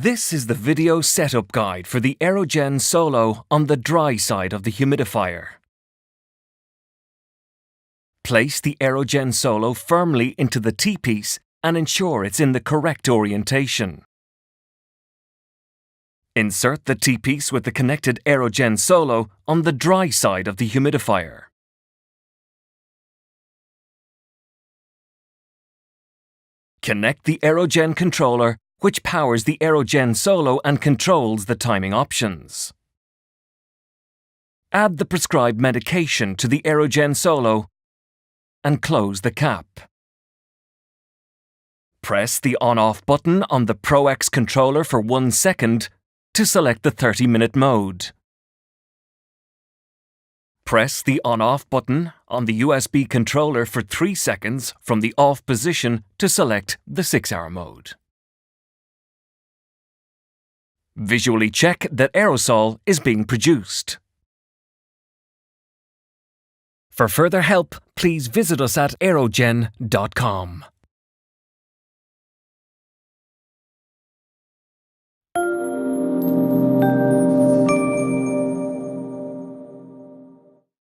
This is the video setup guide for the Aerogen Solo on the dry side of the humidifier. Place the Aerogen Solo firmly into the T-piece and ensure it's in the correct orientation. Insert the T-piece with the connected Aerogen Solo on the dry side of the humidifier. Connect the Aerogen controller, which powers the Aerogen Solo and controls the timing options. Add the prescribed medication to the Aerogen Solo and close the cap. Press the on-off button on the Pro X controller for 1 second to select the 30-minute mode. Press the on-off button on the USB controller for 3 seconds from the off position to select the 6-hour mode. Visually check that aerosol is being produced. For further help, please visit us at aerogen.com.